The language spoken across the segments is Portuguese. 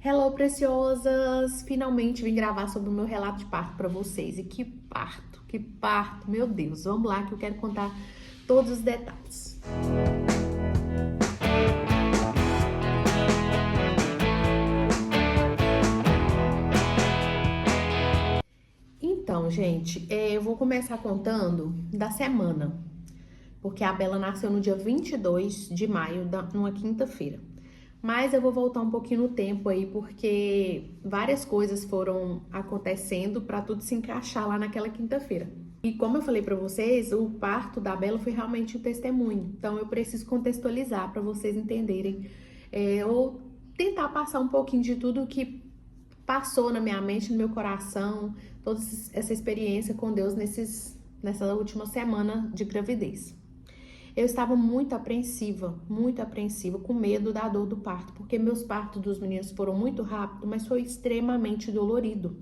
Hello, preciosas! Finalmente vim gravar sobre o meu relato de parto para vocês. E que parto, meu Deus! Vamos lá que eu quero contar todos os detalhes. Então, gente, eu vou começar contando da semana, porque a Bela nasceu no dia 22 de maio, numa quinta-feira. Mas eu vou voltar um pouquinho no tempo aí, porque várias coisas foram acontecendo para tudo se encaixar lá naquela quinta-feira. E como eu falei para vocês, o parto da Bela foi realmente um testemunho. Então eu preciso contextualizar para vocês entenderem, ou tentar passar um pouquinho de tudo que passou na minha mente, no meu coração, toda essa experiência com Deus nessa última semana de gravidez. Eu estava muito apreensiva, com medo da dor do parto, porque meus partos dos meninos foram muito rápidos, mas foi extremamente dolorido.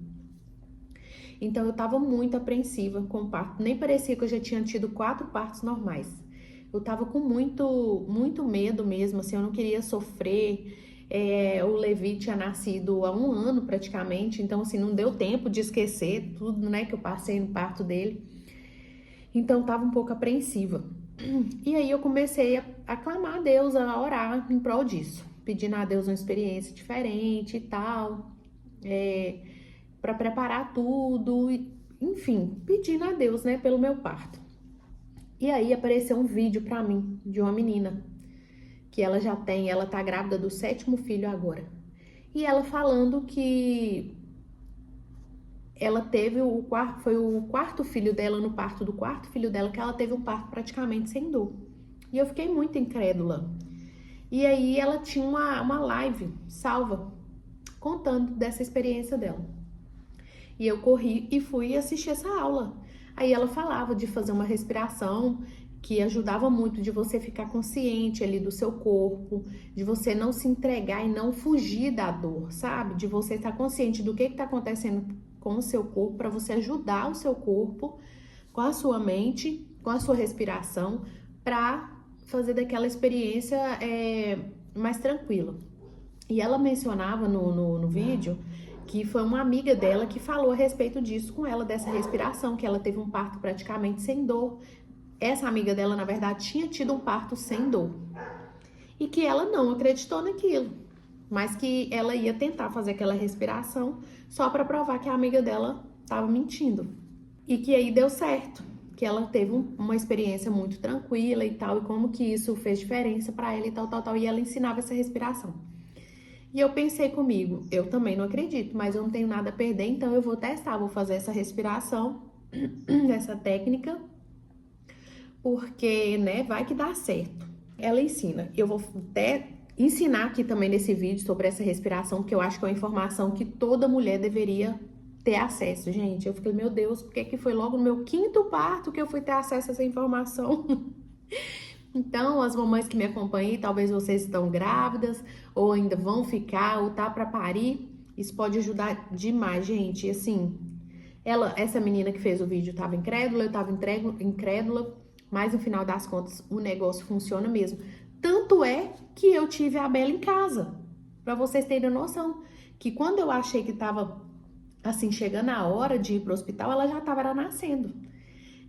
Então eu estava muito apreensiva com o parto, nem parecia que eu já tinha tido 4 partos normais. Eu estava com muito medo mesmo, assim, eu não queria sofrer. O Levi tinha nascido há 1 ano praticamente, então assim, não deu tempo de esquecer tudo, né, que eu passei no parto dele. Então eu estava um pouco apreensiva. E aí eu comecei a clamar a Deus, a orar em prol disso, pedindo a Deus uma experiência diferente e tal, para preparar tudo, enfim, pedindo a Deus, né, pelo meu parto. E aí apareceu um vídeo para mim de uma menina que ela tá grávida do 7º filho agora. E ela falando que ela teve foi o 4º filho dela, no parto do 4º filho dela, que ela teve um parto praticamente sem dor. E eu fiquei muito incrédula. E aí ela tinha uma live salva, contando dessa experiência dela. E eu corri e fui assistir essa aula. Aí ela falava de fazer uma respiração que ajudava muito, de você ficar consciente ali do seu corpo, de você não se entregar e não fugir da dor, sabe? De você estar consciente do que está acontecendo com o seu corpo, para você ajudar o seu corpo com a sua mente, com a sua respiração, para fazer daquela experiência mais tranquila. E ela mencionava no vídeo que foi uma amiga dela que falou a respeito disso com ela, dessa respiração, que ela teve um parto praticamente sem dor. Essa amiga dela, na verdade, tinha tido um parto sem dor. E que ela não acreditou naquilo, mas que ela ia tentar fazer aquela respiração só para provar que a amiga dela estava mentindo. E que aí deu certo, que ela teve uma experiência muito tranquila e tal, e como que isso fez diferença para ela e tal, e ela ensinava essa respiração. E eu pensei comigo, eu também não acredito, mas eu não tenho nada a perder, então eu vou testar, vou fazer essa respiração, essa técnica, porque, né, vai que dá certo. Ela ensina. Eu vou até ensinar aqui também nesse vídeo sobre essa respiração, porque eu acho que é uma informação que toda mulher deveria ter acesso, gente. Eu fiquei, meu Deus, por que foi logo no meu 5º parto que eu fui ter acesso a essa informação? Então, as mamães que me acompanham, talvez vocês estão grávidas, ou ainda vão ficar, ou tá para parir, isso pode ajudar demais, gente. E assim, essa menina que fez o vídeo estava incrédula, eu estava incrédula, mas no final das contas o negócio funciona mesmo. Tanto é que eu tive a Bela em casa, para vocês terem noção, que quando eu achei que estava assim, chegando a hora de ir pro hospital, ela já estava nascendo.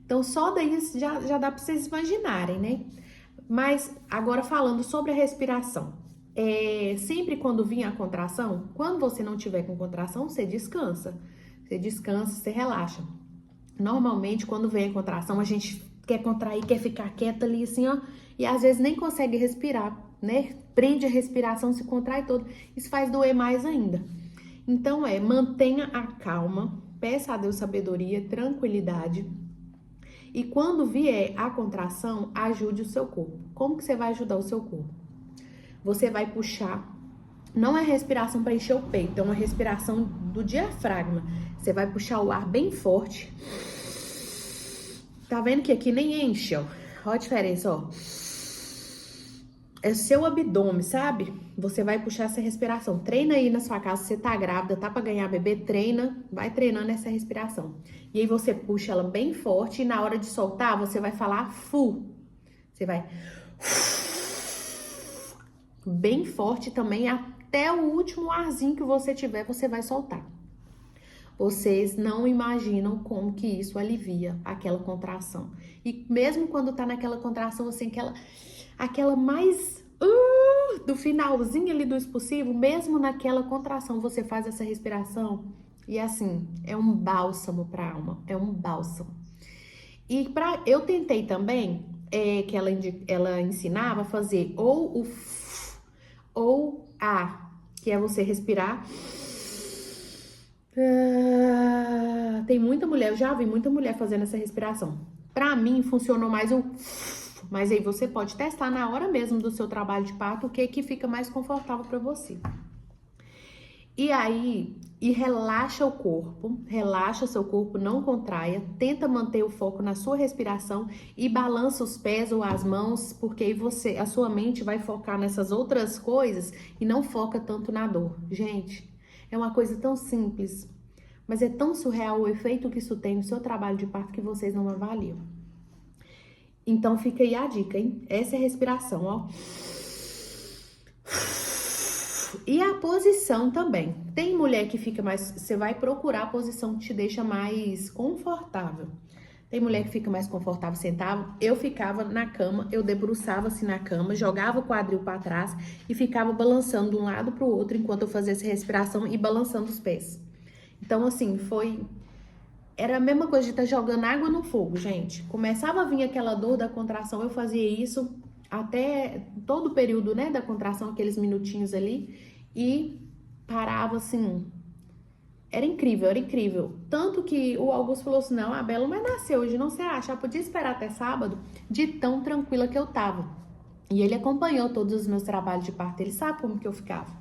Então, só daí já dá para vocês imaginarem, né? Mas agora falando sobre a respiração, sempre quando vinha a contração, quando você não tiver com contração, você descansa, você relaxa. Normalmente, quando vem a contração, a gente quer contrair, quer ficar quieta ali assim, ó, e às vezes nem consegue respirar, né? Prende a respiração, se contrai todo, isso faz doer mais ainda. Então mantenha a calma, peça a Deus sabedoria, tranquilidade. E quando vier a contração, ajude o seu corpo. Como que você vai ajudar o seu corpo? Você vai puxar, não é respiração para encher o peito, é uma respiração do diafragma. Você vai puxar o ar bem forte. Tá vendo que aqui nem enche, ó? Olha a diferença, ó. É seu abdômen, sabe? Você vai puxar essa respiração. Treina aí na sua casa, se você tá grávida, tá pra ganhar bebê, treina, vai treinando essa respiração. E aí você puxa ela bem forte e na hora de soltar, você vai falar fu. Você vai bem forte também, até o último arzinho que você tiver, você vai soltar. Vocês não imaginam como que isso alivia aquela contração. E mesmo quando tá naquela contração, assim, aquela mais do finalzinho ali do expulsivo, mesmo naquela contração, você faz essa respiração e assim, é um bálsamo pra alma, é um bálsamo. E eu tentei também, que ela ensinava a fazer ou o f ou a, que é você respirar. Tem muita mulher, eu já vi muita mulher fazendo essa respiração. Pra mim, funcionou mais o f, mas aí você pode testar na hora mesmo do seu trabalho de parto o que fica mais confortável pra você. E aí, relaxa o corpo, relaxa seu corpo, não contraia, tenta manter o foco na sua respiração e balança os pés ou as mãos, porque aí a sua mente vai focar nessas outras coisas e não foca tanto na dor. Gente, é uma coisa tão simples, mas é tão surreal o efeito que isso tem no seu trabalho de parto que vocês não avaliam. Então fica aí a dica, hein? Essa é a respiração, ó. E a posição também. Tem mulher que fica mais... Você vai procurar a posição que te deixa mais confortável. Tem mulher que fica mais confortável sentada. Eu ficava na cama, eu debruçava assim na cama, jogava o quadril para trás e ficava balançando de um lado para o outro enquanto eu fazia essa respiração e balançando os pés. Então, assim, era a mesma coisa de estar jogando água no fogo, gente. Começava a vir aquela dor da contração, eu fazia isso até todo o período, né, da contração, aqueles minutinhos ali, e parava assim. Era incrível, era incrível. Tanto que o Augusto falou assim, não, a Bela vai nascer hoje, não se acha, podia esperar até sábado, de tão tranquila que eu tava. E ele acompanhou todos os meus trabalhos de parto, ele sabe como que eu ficava,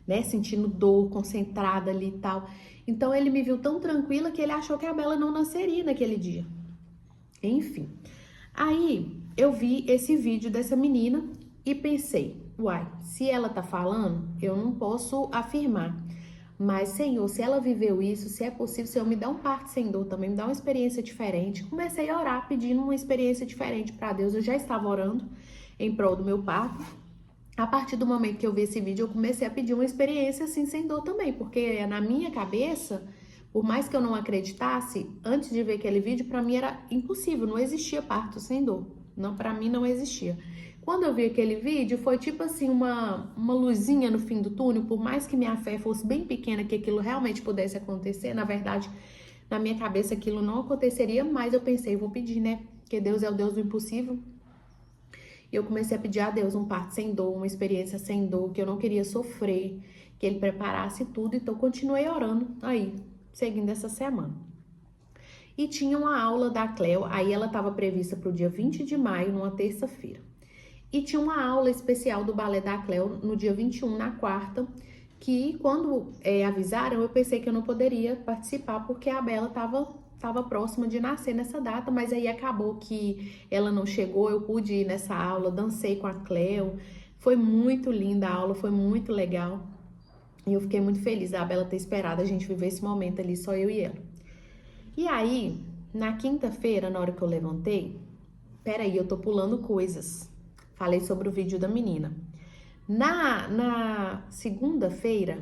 né, sentindo dor, concentrada ali e tal. Então ele me viu tão tranquila que ele achou que a Bela não nasceria naquele dia. Enfim, aí eu vi esse vídeo dessa menina e pensei, uai, se ela tá falando, eu não posso afirmar. Mas, Senhor, se ela viveu isso, se é possível, Senhor, me dá um parto sem dor também, me dá uma experiência diferente. Comecei a orar pedindo uma experiência diferente para Deus. Eu já estava orando em prol do meu parto. A partir do momento que eu vi esse vídeo, eu comecei a pedir uma experiência assim sem dor também, porque na minha cabeça, por mais que eu não acreditasse, antes de ver aquele vídeo, para mim era impossível, não existia parto sem dor. Não, para mim não existia. Quando eu vi aquele vídeo, foi tipo assim, uma luzinha no fim do túnel, por mais que minha fé fosse bem pequena, que aquilo realmente pudesse acontecer, na verdade, na minha cabeça aquilo não aconteceria, mas eu pensei, vou pedir, né? Porque Deus é o Deus do impossível. E eu comecei a pedir a Deus um parto sem dor, uma experiência sem dor, que eu não queria sofrer, que Ele preparasse tudo, então continuei orando aí, seguindo essa semana. E tinha uma aula da Cleo, aí ela estava prevista para o dia 20 de maio, numa terça-feira. E tinha uma aula especial do balé da Cleo no dia 21, na quarta, que quando avisaram, eu pensei que eu não poderia participar, porque a Bela estava próxima de nascer nessa data, mas aí acabou que ela não chegou, eu pude ir nessa aula, dancei com a Cleo, foi muito linda a aula, foi muito legal. E eu fiquei muito feliz da Bela ter esperado a gente viver esse momento ali, só eu e ela. E aí, na quinta-feira, na hora que eu levantei, peraí, eu tô pulando coisas. Falei sobre o vídeo da menina. Na segunda-feira,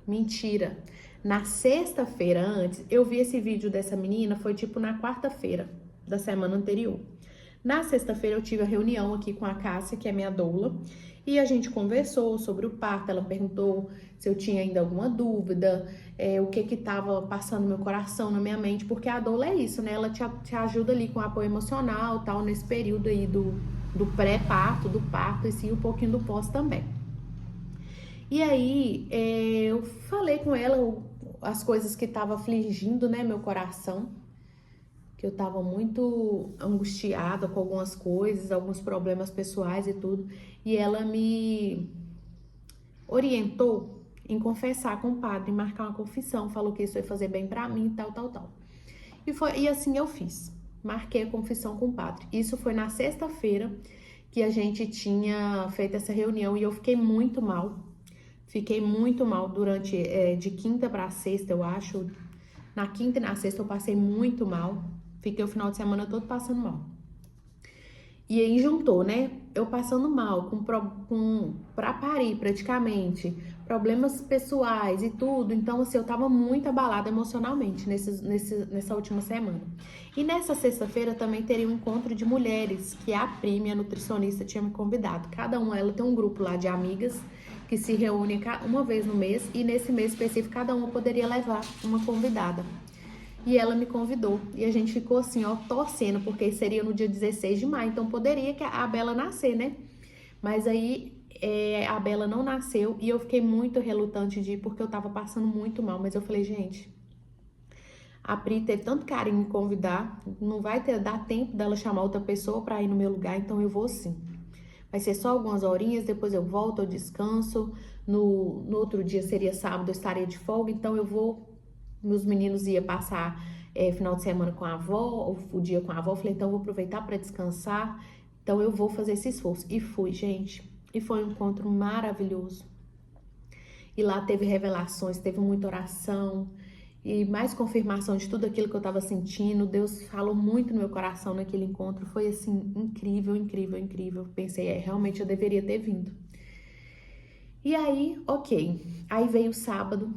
mentira, na sexta-feira antes, eu vi esse vídeo dessa menina, foi tipo na quarta-feira da semana anterior. Na sexta-feira eu tive a reunião aqui com a Cássia, que é minha doula, e a gente conversou sobre o parto, ela perguntou se eu tinha ainda alguma dúvida, o que tava passando no meu coração, na minha mente, porque a doula é isso, né? Ela te ajuda ali com apoio emocional, tal, nesse período aí do pré-parto, do parto, e sim um pouquinho do pós também. E aí, eu falei com ela as coisas que estavam afligindo, né, meu coração, que eu tava muito angustiada com algumas coisas, alguns problemas pessoais e tudo, e ela me orientou em confessar com o padre, marcar uma confissão, falou que isso ia fazer bem pra mim, tal, tal, tal. E assim eu fiz, marquei a confissão com o padre. Isso foi na sexta-feira que a gente tinha feito essa reunião e eu fiquei muito mal. Fiquei muito mal durante, de quinta para sexta, eu acho. Na quinta e na sexta eu passei muito mal. Fiquei o final de semana todo passando mal. E aí juntou, né? Eu passando mal, pra parir praticamente, problemas pessoais e tudo. Então, assim, eu tava muito abalada emocionalmente nessa última semana. E nessa sexta-feira também teria um encontro de mulheres, que a Pri, minha nutricionista, tinha me convidado. Cada uma, ela tem um grupo lá de amigas que se reúnem uma vez no mês. E nesse mês específico, cada uma poderia levar uma convidada. E ela me convidou. E a gente ficou assim, ó, torcendo, porque seria no dia 16 de maio. Então poderia que a Bela nascer, né? Mas aí a Bela não nasceu e eu fiquei muito relutante de ir, porque eu tava passando muito mal. Mas eu falei, gente, a Pri teve tanto carinho em me convidar, não vai dar tempo dela chamar outra pessoa pra ir no meu lugar, então eu vou sim. Vai ser só algumas horinhas, depois eu volto, eu descanso. No outro dia seria sábado, eu estaria de folga, então eu vou. Meus meninos iam passar final de semana com a avó, o dia com a avó. Eu falei, então eu vou aproveitar para descansar. Então eu vou fazer esse esforço. E fui, gente. E foi um encontro maravilhoso. E lá teve revelações, teve muita oração e mais confirmação de tudo aquilo que eu estava sentindo. Deus falou muito no meu coração naquele encontro. Foi assim, incrível, incrível, incrível. Pensei, realmente eu deveria ter vindo. E aí, ok. Aí veio o sábado.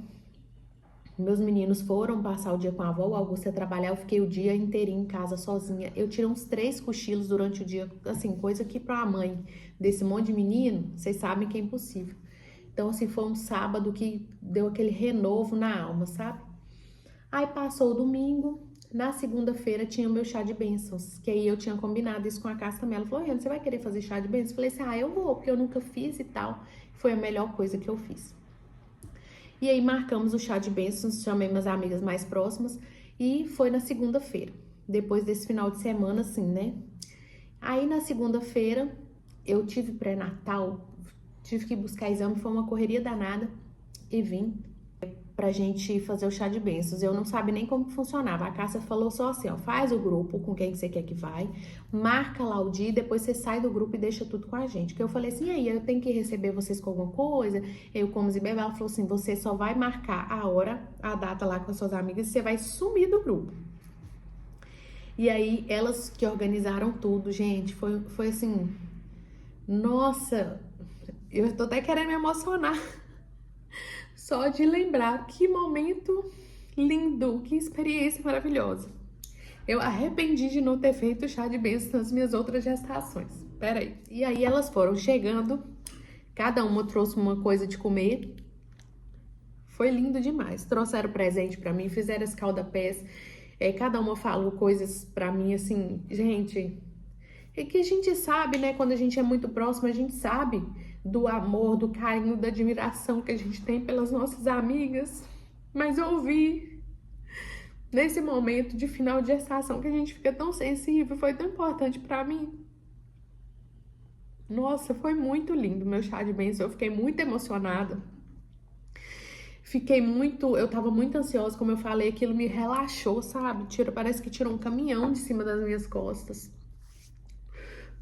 Meus meninos foram passar o dia com a avó, o Augusto ia trabalhar, eu fiquei o dia inteirinho em casa sozinha. Eu tirei uns 3 cochilos durante o dia, assim, coisa que pra mãe desse monte de menino, vocês sabem que é impossível. Então, assim, foi um sábado que deu aquele renovo na alma, sabe? Aí passou o domingo, na segunda-feira tinha o meu chá de bênçãos, que aí eu tinha combinado isso com a Cássia também. Ela falou, Riana, você vai querer fazer chá de bênçãos? Eu falei assim, eu vou, porque eu nunca fiz e tal. Foi a melhor coisa que eu fiz. E aí marcamos o chá de bênçãos, chamei minhas amigas mais próximas e foi na segunda-feira. Depois desse final de semana, assim, né? Aí na segunda-feira eu tive pré-natal, tive que buscar exame, foi uma correria danada e vim pra gente fazer o chá de bênçãos. Eu não sabia nem como funcionava. A Cássia falou só assim, ó, faz o grupo com quem você quer que vai, marca lá o dia e depois você sai do grupo e deixa tudo com a gente. Que eu falei assim, e aí, eu tenho que receber vocês com alguma coisa? Eu como e bebê, ela falou assim, você só vai marcar a hora, a data lá com as suas amigas e você vai sumir do grupo. E aí, elas que organizaram tudo, gente, foi assim, nossa, eu tô até querendo me emocionar. Só de lembrar, que momento lindo, que experiência maravilhosa. Eu arrependi de não ter feito chá de bênçãos nas minhas outras gestações. Peraí. E aí elas foram chegando, cada uma trouxe uma coisa de comer. Foi lindo demais. Trouxeram presente pra mim, fizeram escalda-pés. Cada uma falou coisas pra mim, assim, gente... É que a gente sabe, né? Quando a gente é muito próximo, a gente sabe do amor, do carinho, da admiração que a gente tem pelas nossas amigas. Mas ouvir nesse momento de final de gestação que a gente fica tão sensível, foi tão importante pra mim. Nossa, foi muito lindo meu chá de bênção. Eu fiquei muito emocionada. Eu tava muito ansiosa, como eu falei, aquilo me relaxou, sabe? Parece que tirou um caminhão de cima das minhas costas.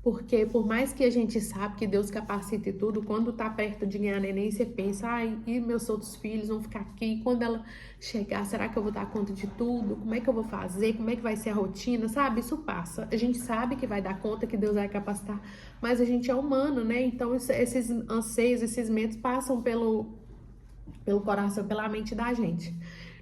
Porque por mais que a gente sabe que Deus capacita e tudo, quando tá perto de ganhar neném, você pensa, e meus outros filhos vão ficar aqui, quando ela chegar, será que eu vou dar conta de tudo? Como é que eu vou fazer? Como é que vai ser a rotina? Sabe? Isso passa. A gente sabe que vai dar conta, que Deus vai capacitar, mas a gente é humano, né? Então esses anseios, esses medos passam pelo coração, pela mente da gente.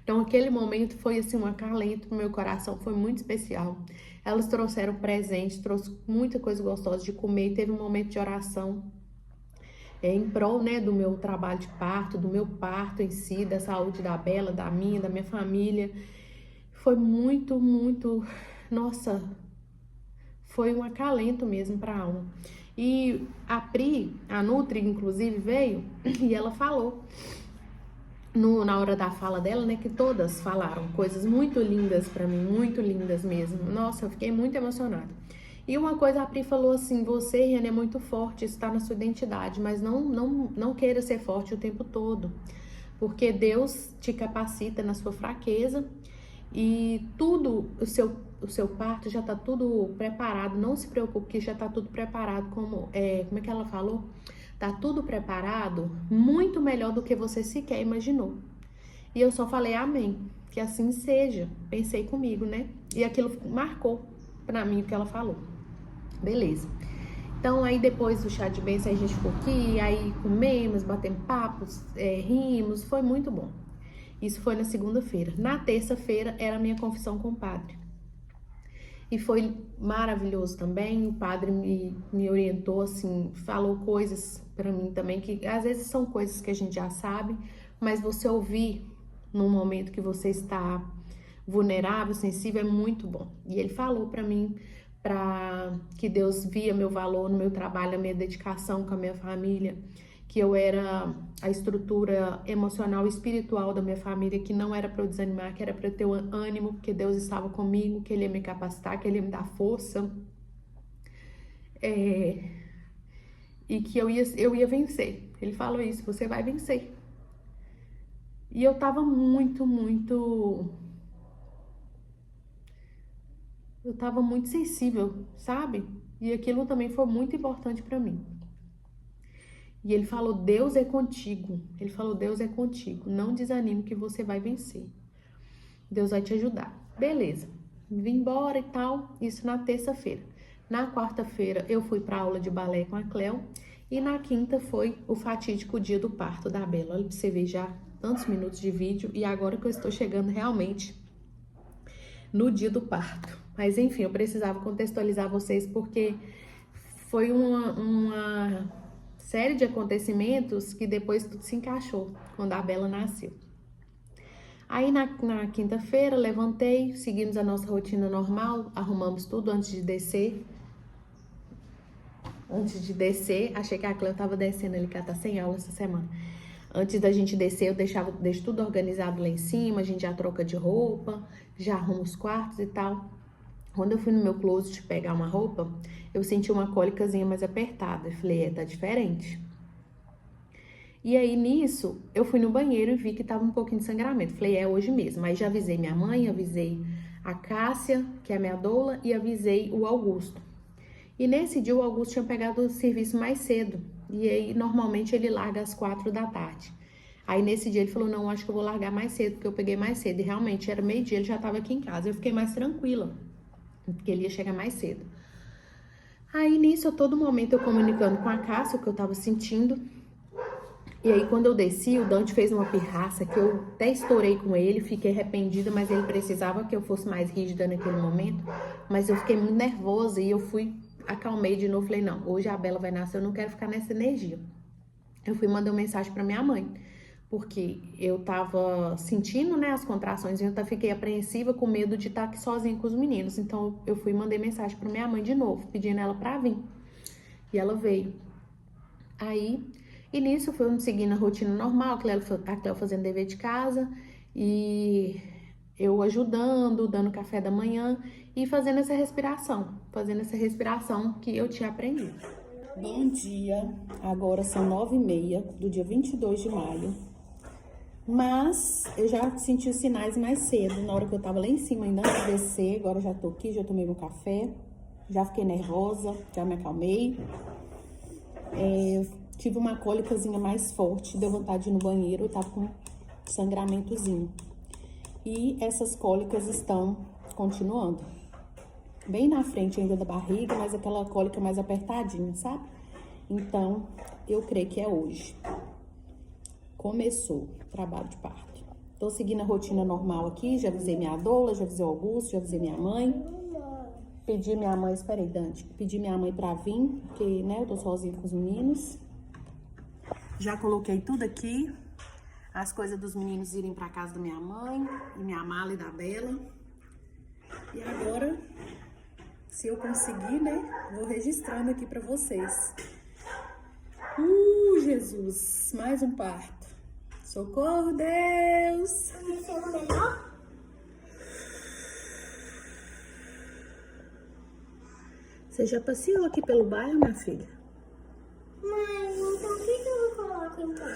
Então aquele momento foi assim um acalento pro meu coração, foi muito especial. Elas trouxeram presente, trouxe muita coisa gostosa de comer, teve um momento de oração em prol, né, do meu trabalho de parto, do meu parto em si, da saúde da Bela, da minha família. Foi muito, muito, nossa, foi um acalento mesmo para a alma. E a Pri, a Nutri, inclusive, veio e ela falou na hora da fala dela, né, que todas falaram coisas muito lindas pra mim, muito lindas mesmo. Nossa, eu fiquei muito emocionada. E uma coisa a Pri falou assim, você, Riane, é muito forte, isso tá na sua identidade, mas não queira ser forte o tempo todo, porque Deus te capacita na sua fraqueza e tudo, o seu parto já tá tudo preparado, não se preocupe que já tá tudo preparado, como é que ela falou? Tá tudo preparado, muito melhor do que você sequer imaginou. E eu só falei amém, que assim seja. Pensei comigo, né? E aquilo marcou pra mim o que ela falou. Beleza. Então, aí depois do chá de bênção, a gente ficou aqui, aí comemos, batemos papos, rimos, foi muito bom. Isso foi na segunda-feira. Na terça-feira era a minha confissão com o padre. E foi maravilhoso também, o padre me orientou, assim, falou coisas pra mim também, que às vezes são coisas que a gente já sabe, mas você ouvir num momento que você está vulnerável, sensível, é muito bom. E ele falou pra mim que Deus via meu valor no meu trabalho, a minha dedicação com a minha família, que eu era a estrutura emocional e espiritual da minha família, que não era para eu desanimar, que era para eu ter ânimo, porque Deus estava comigo, que Ele ia me capacitar, que Ele ia me dar força, e que eu ia vencer. Ele falou isso, você vai vencer. E eu tava eu tava muito sensível, sabe? E aquilo também foi muito importante para mim. E ele falou, Deus é contigo. Ele falou, Deus é contigo. Não desanime que você vai vencer. Deus vai te ajudar. Beleza. Vim embora e tal. Isso na terça-feira. Na quarta-feira eu fui pra aula de balé com a Cleo. E na quinta foi o fatídico dia do parto da Bela. Olha pra você ver já tantos minutos de vídeo. E agora que eu estou chegando realmente no dia do parto. Mas enfim, eu precisava contextualizar vocês porque foi uma série de acontecimentos que depois tudo se encaixou quando a Bela nasceu. Aí na quinta-feira levantei, seguimos a nossa rotina normal, arrumamos tudo antes de descer. Achei que a Cleo tava descendo ali, que ela tá sem aula essa semana. Antes da gente descer, eu deixo tudo organizado lá em cima, a gente já troca de roupa, já arruma os quartos e tal. Quando eu fui no meu closet pegar uma roupa, eu senti uma cólicazinha mais apertada. Eu falei, tá diferente. E aí, nisso, eu fui no banheiro e vi que tava um pouquinho de sangramento. Falei, é hoje mesmo. Aí já avisei minha mãe, avisei a Cássia, que é a minha doula, e avisei o Augusto. E nesse dia, o Augusto tinha pegado o serviço mais cedo. E aí, normalmente, ele larga às 4 da tarde. Aí, nesse dia, ele falou, não, acho que eu vou largar mais cedo, porque eu peguei mais cedo. E realmente, era meio-dia, ele já tava aqui em casa. Eu fiquei mais tranquila, porque ele ia chegar mais cedo. Aí, nisso, a todo momento, eu comunicando com a Cássia o que eu tava sentindo. E aí, quando eu desci, o Dante fez uma pirraça que eu até estourei com ele, fiquei arrependida, mas ele precisava que eu fosse mais rígida naquele momento. Mas eu fiquei muito nervosa e eu acalmei de novo, falei, não, hoje a Bela vai nascer, eu não quero ficar nessa energia. Eu fui mandar uma mensagem pra minha mãe, porque eu tava sentindo, né, as contrações, e eu fiquei apreensiva com medo de estar aqui sozinha com os meninos. Então, eu fui e mandei mensagem pra minha mãe de novo, pedindo ela pra vir. E ela veio. Aí, e nisso fui seguindo a rotina normal, a Cleo fazendo dever de casa e eu ajudando, dando café da manhã e fazendo essa respiração que eu tinha aprendido. Bom dia, agora são 9h30 do dia 22 de maio, mas eu já senti os sinais mais cedo, na hora que eu tava lá em cima, ainda antes de descer, agora já tô aqui, já tomei meu café, já fiquei nervosa, já me acalmei. Tive uma cólicazinha mais forte, deu vontade de ir no banheiro, eu tava com sangramentozinho. E essas cólicas estão continuando. Bem na frente ainda da barriga, mas aquela cólica mais apertadinha, sabe? Então, eu creio que é hoje. Começou o trabalho de parto. Tô seguindo a rotina normal aqui, já avisei minha doula, já avisei o Augusto, já avisei minha mãe. Pedi minha mãe, espera aí, Dante. Pedi minha mãe pra vir, porque, né, eu tô sozinha com os meninos. Já coloquei tudo aqui. As coisas dos meninos irem pra casa da minha mãe, e minha mala e da Bela. E agora, se eu conseguir, né, vou registrando aqui pra vocês. Jesus, mais um parto. Socorro, Deus! Você já passeou aqui pelo bairro, minha filha? Mãe, então o que eu coloco então?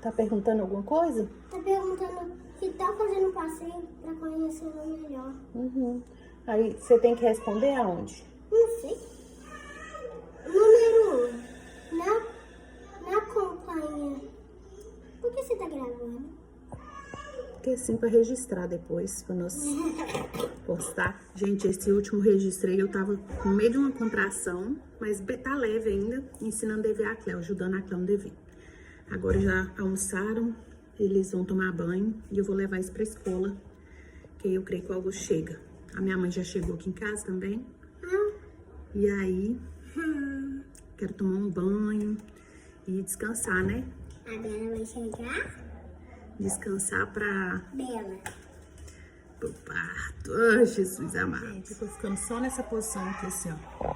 Tá perguntando alguma coisa? Tá perguntando se tá fazendo passeio pra conhecer ela melhor. Aí você tem que responder aonde? Não sei. Número 1. Na companhia. Por que você tá gravando? porque assim, pra registrar depois, pra nós postar. Gente, esse último registro aí, eu tava no meio de uma contração, mas tá leve ainda, ensinando a dever a Cleo, ajudando a Cleo no dever. Agora já almoçaram, eles vão tomar banho e eu vou levar isso pra escola, que aí eu creio que o Augusto chega. A minha mãe já chegou aqui em casa também. E aí, quero tomar um banho e descansar, né? A Bela vai chegar? Descansar pra... Bela. pro parto. Ai, Jesus amado. Gente, eu tô ficando só nessa posição aqui, assim, ó.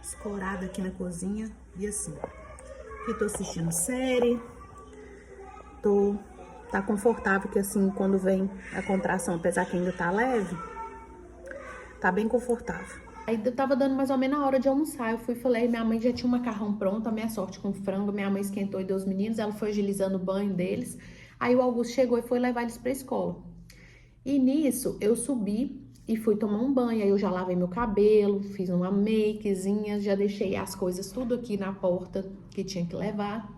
Escorada aqui na cozinha. E assim. Aqui tô assistindo série. Tá confortável, que assim, quando vem a contração, apesar que ainda tá leve, tá bem confortável. Aí eu tava dando mais ou menos a hora de almoçar. Eu fui e falei, minha mãe já tinha um macarrão pronto, a minha sorte com frango. Minha mãe esquentou e deu os meninos, ela foi agilizando o banho deles. Aí o Augusto chegou e foi levar eles pra escola. E nisso, eu subi e fui tomar um banho. Aí eu já lavei meu cabelo, fiz uma makezinha, já deixei as coisas tudo aqui na porta que tinha que levar.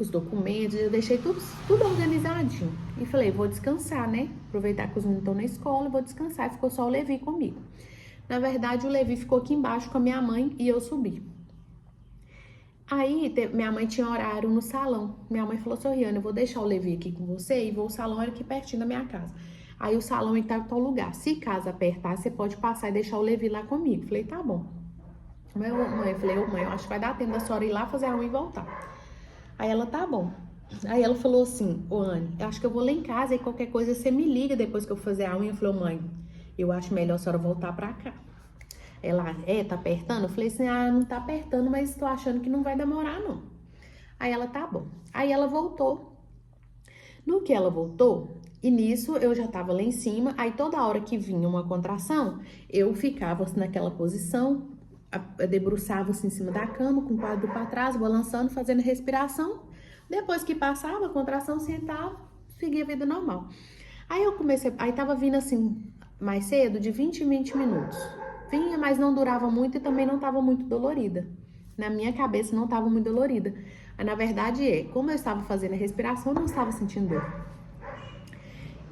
Os documentos, eu deixei tudo organizadinho. E falei, vou descansar, né? Aproveitar que os meninos estão na escola, vou descansar. E ficou só o Levi comigo. Na verdade, o Levi ficou aqui embaixo com a minha mãe e eu subi. Aí, minha mãe tinha horário no salão. Minha mãe falou, Soriana, eu vou deixar o Levi aqui com você e o salão era aqui pertinho da minha casa. Aí o salão está em tal lugar. Se caso apertar, você pode passar e deixar o Levi lá comigo. Falei, tá bom. Eu falei, mãe, eu acho que vai dar tempo da senhora ir lá fazer a unha e voltar. Aí ela, tá bom. Aí ela falou assim, ô Anne, eu acho que eu vou lá em casa e qualquer coisa você me liga depois que eu fazer a unha. Eu falei, mãe, eu acho melhor a senhora voltar pra cá. Ela, tá apertando? Eu falei assim, não tá apertando, mas tô achando que não vai demorar, não. Aí ela, tá bom. Aí ela voltou. No que ela voltou, e nisso eu já tava lá em cima, aí toda hora que vinha uma contração, eu ficava assim, naquela posição, debruçava assim, em cima da cama, com o quadro pra trás, balançando, fazendo respiração. Depois que passava a contração, sentava, seguia a vida normal. Aí eu comecei, aí tava vindo assim, mais cedo, de 20 em 20 minutos. Vinha, mas não durava muito e também não tava muito dolorida. Na minha cabeça não tava muito dolorida. Mas, na verdade, como eu estava fazendo a respiração, eu não estava sentindo dor.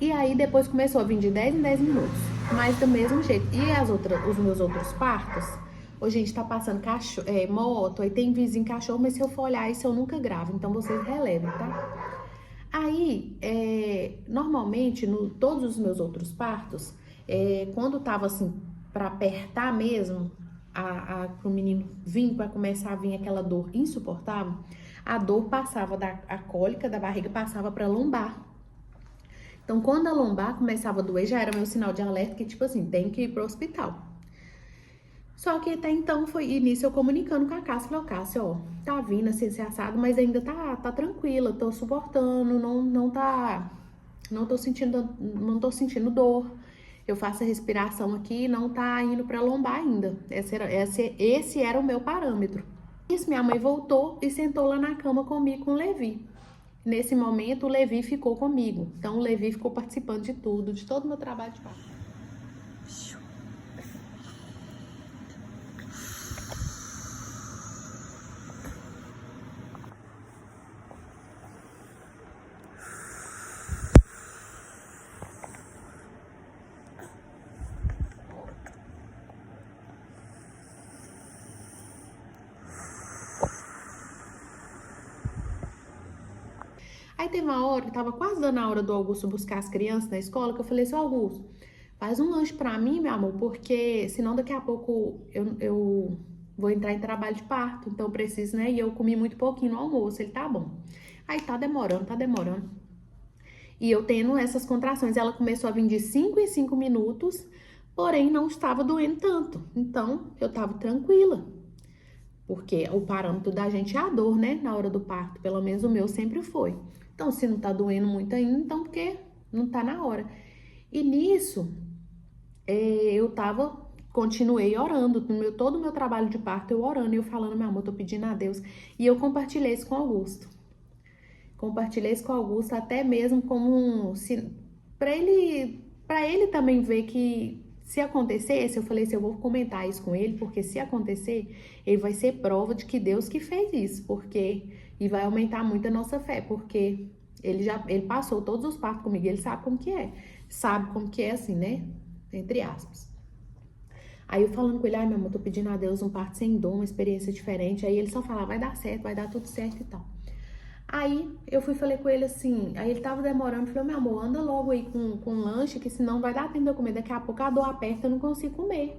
E aí depois começou a vir de 10 em 10 minutos. Mas do mesmo jeito. E os meus outros partos? Hoje a gente tá passando moto, aí tem vizinho cachorro, mas se eu for olhar isso eu nunca gravo. Então vocês relevem, tá? Aí, normalmente, todos os meus outros partos, quando tava assim, pra apertar mesmo, pro menino vir, pra começar a vir aquela dor insuportável, a dor passava a cólica da barriga, passava pra lombar. Então, quando a lombar começava a doer, já era meu sinal de alerta que, tipo assim, tem que ir pro hospital. Só que até então foi início eu comunicando com a Cássia, falei, Cássia, ó, tá vindo assim, assado, mas ainda tá tranquila, tô suportando, não tô sentindo dor. Eu faço a respiração aqui, não tá indo pra lombar ainda. Esse era o meu parâmetro. Isso, minha mãe voltou e sentou lá na cama comigo com o Levi. Nesse momento, o Levi ficou comigo. Então, o Levi ficou participando de tudo, de todo o meu trabalho de parto. Aí teve uma hora, tava quase dando a hora do Augusto buscar as crianças na escola, que eu falei assim, Augusto, faz um lanche pra mim, meu amor, porque senão daqui a pouco eu vou entrar em trabalho de parto, então eu preciso, né? E eu comi muito pouquinho no almoço, ele, tá bom. Aí tá demorando. E eu tendo essas contrações, ela começou a vir de 5 em 5 minutos, porém não estava doendo tanto. Então, eu tava tranquila. Porque o parâmetro da gente é a dor, né? Na hora do parto, pelo menos o meu sempre foi. Então, se não tá doendo muito ainda, então porque não tá na hora. E nisso, continuei orando. Todo o meu trabalho de parto, eu orando e eu falando, meu amor, tô pedindo a Deus. E eu compartilhei isso com o Augusto. Até mesmo como para ele também ver que se acontecesse, eu falei assim, eu vou comentar isso com ele, porque se acontecer, ele vai ser prova de que Deus que fez isso, e vai aumentar muito a nossa fé, porque Ele passou todos os partos comigo, ele sabe como que é. Sabe como que é assim, né? Entre aspas. Aí eu falando com ele, ai, meu amor, tô pedindo a Deus um parto sem dor, uma experiência diferente. Aí ele só falava, vai dar certo, vai dar tudo certo e tal. Aí eu fui falei com ele assim, aí ele tava demorando, falei, meu amor, anda logo aí com lanche, que senão vai dar tempo de eu comer. Daqui a pouco a dor aperta, eu não consigo comer.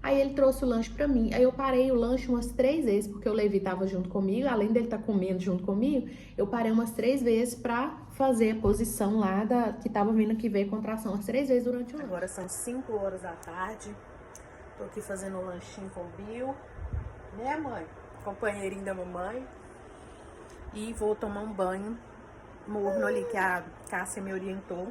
Aí ele trouxe o lanche pra mim. Aí eu parei o lanche umas 3 vezes, porque o Levi tava junto comigo, além dele tá comendo junto comigo, eu parei umas 3 vezes pra fazer a posição lá que tava vindo que veio contração umas 3 vezes durante o lanche. Agora são 5 horas da tarde. Tô aqui fazendo o lanchinho com o Bill, né, mãe? Companheirinho da mamãe. E vou tomar um banho morno ali que a Cássia me orientou.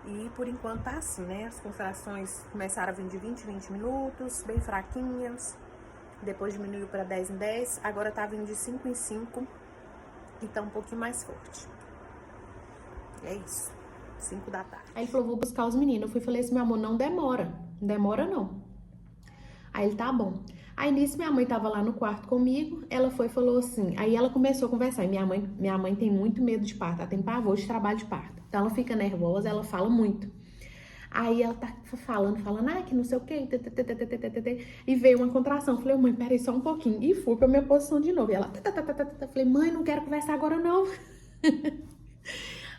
E por enquanto tá assim, né? As contrações começaram a vir de 20 em 20 minutos, bem fraquinhas. Depois diminuiu para 10 em 10. Agora tá vindo de 5 em 5. E tá um pouquinho mais forte. É isso. 5 da tarde. Aí ele falou, vou buscar os meninos. Eu fui e falei assim, meu amor, não demora. Não demora, não. Aí ele, tá bom. Aí nisso minha mãe tava lá no quarto comigo. Ela foi e falou assim. Aí ela começou a conversar. E minha mãe tem muito medo de parto. Ela tem pavor de trabalho de parto. Então ela fica nervosa, ela fala muito. Aí ela tá falando, ai, que não sei o quê. E veio uma contração. Falei, mãe, peraí só um pouquinho. E fui pra minha posição de novo. E ela, falei, mãe, não quero conversar agora não.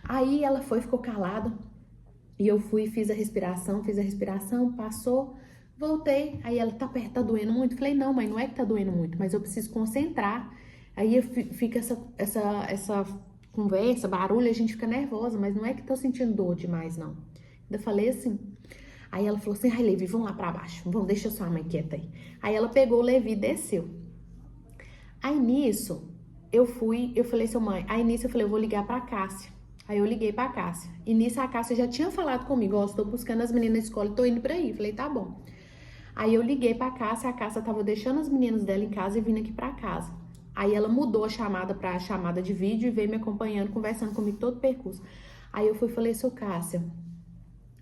Aí ela foi, ficou calada. E eu fui, fiz a respiração, passou, voltei. Aí ela, tá doendo muito? Falei, não, mãe, não é que tá doendo muito, mas eu preciso concentrar. Aí fica essa conversa, barulho, a gente fica nervosa, mas não é que tô sentindo dor demais, não. Ainda falei assim. Aí ela falou assim, ai, Levi, vamos lá pra baixo, vamos, deixa sua mãe quieta aí. Aí ela pegou o Levi e desceu. Aí nisso, eu falei assim, mãe, aí nisso eu falei, eu vou ligar pra Cássia. Aí eu liguei pra Cássia. E nisso a Cássia já tinha falado comigo, ó, estou buscando as meninas na escola e tô indo pra aí. Falei, tá bom. Aí eu liguei pra Cássia, a Cássia tava deixando as meninas dela em casa e vindo aqui pra casa. Aí ela mudou a chamada pra chamada de vídeo e veio me acompanhando, conversando comigo todo o percurso. Aí eu fui e falei, seu Cássia,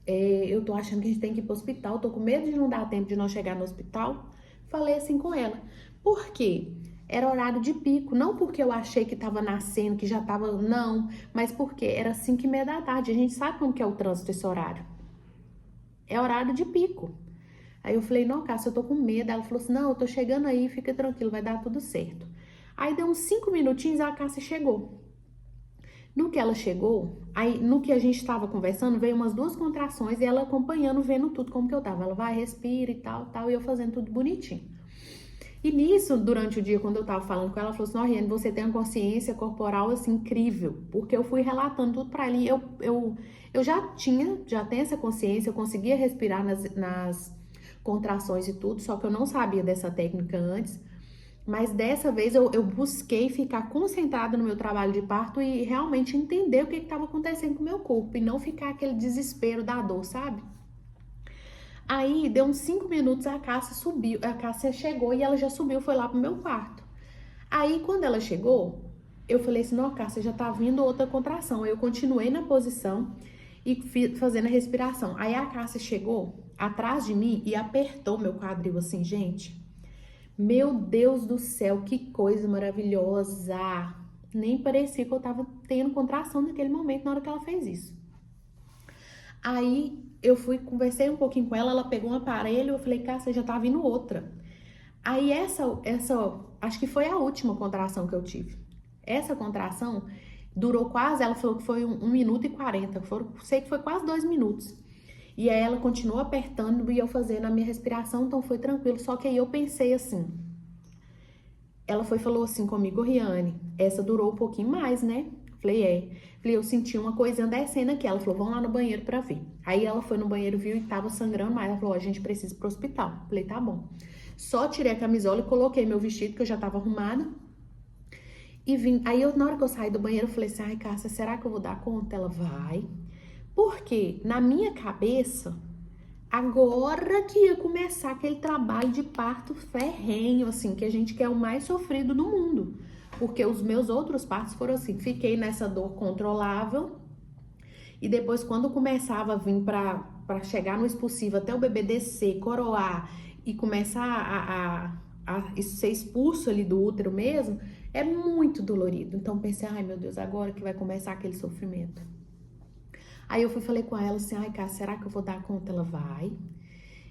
eu tô achando que a gente tem que ir pro hospital, tô com medo de não dar tempo de nós chegar no hospital. Falei assim com ela. Por quê? Era horário de pico, não porque eu achei que tava nascendo, que já tava, não, mas porque era 5:30 da tarde, a gente sabe como que é o trânsito esse horário. É horário de pico. Aí eu falei, não, Cássia, eu tô com medo. Ela falou assim, não, eu tô chegando aí, fica tranquilo, vai dar tudo certo. Aí deu uns 5 minutinhos, a Cássia chegou. No que ela chegou, aí no que a gente tava conversando, veio umas 2 contrações e ela acompanhando, vendo tudo como que eu tava. Ela vai, respira e tal, e eu fazendo tudo bonitinho. E nisso, durante o dia, quando eu tava falando com ela, ela falou assim, Riane, você tem uma consciência corporal, assim, incrível. Porque eu fui relatando tudo pra ela e eu já tenho essa consciência, eu conseguia respirar nas contrações e tudo, só que eu não sabia dessa técnica antes. Mas dessa vez eu busquei ficar concentrada no meu trabalho de parto e realmente entender o que estava acontecendo com o meu corpo. E não ficar aquele desespero da dor, sabe? Aí, deu uns 5 minutos, a Cássia chegou e ela já subiu, foi lá pro meu quarto. Aí, quando ela chegou, eu falei assim, não, Cássia, já tá vindo outra contração. Aí eu continuei na posição e fazendo a respiração. Aí a Cássia chegou atrás de mim e apertou meu quadril assim, gente. Meu Deus do céu, que coisa maravilhosa. Nem parecia que eu tava tendo contração naquele momento, na hora que ela fez isso. Aí eu conversei um pouquinho com ela, ela pegou um aparelho, eu falei, Cássia, já tá vindo outra. Aí essa, acho que foi a última contração que eu tive. Essa contração durou quase, ela falou que foi 1 minuto e 40, sei que foi quase 2 minutos. E aí ela continuou apertando e eu fazendo a minha respiração, então foi tranquilo. Só que aí eu pensei assim, ela falou assim comigo, Riane, essa durou um pouquinho mais, né? Falei, eu senti uma coisinha descendo aqui. Ela falou, vamos lá no banheiro pra ver. Aí ela foi no banheiro, viu e tava sangrando mais. Ela falou, a gente precisa ir pro hospital. Falei, tá bom. Só tirei a camisola e coloquei meu vestido, que eu já tava arrumada. E vim. Aí na hora que eu saí do banheiro, eu falei assim, ai, Cássia, será que eu vou dar conta? Ela, vai. Porque na minha cabeça, agora que ia começar aquele trabalho de parto ferrenho, assim, que a gente quer o mais sofrido do mundo. Porque os meus outros partos foram assim, fiquei nessa dor controlável e depois quando começava a vir pra chegar no expulsivo até o bebê descer, coroar e começar a ser expulso ali do útero mesmo, É muito dolorido. Então pensei, ai meu Deus, agora que vai começar aquele sofrimento. Aí eu falei com ela assim, ai Cássia, será que eu vou dar conta? Ela vai.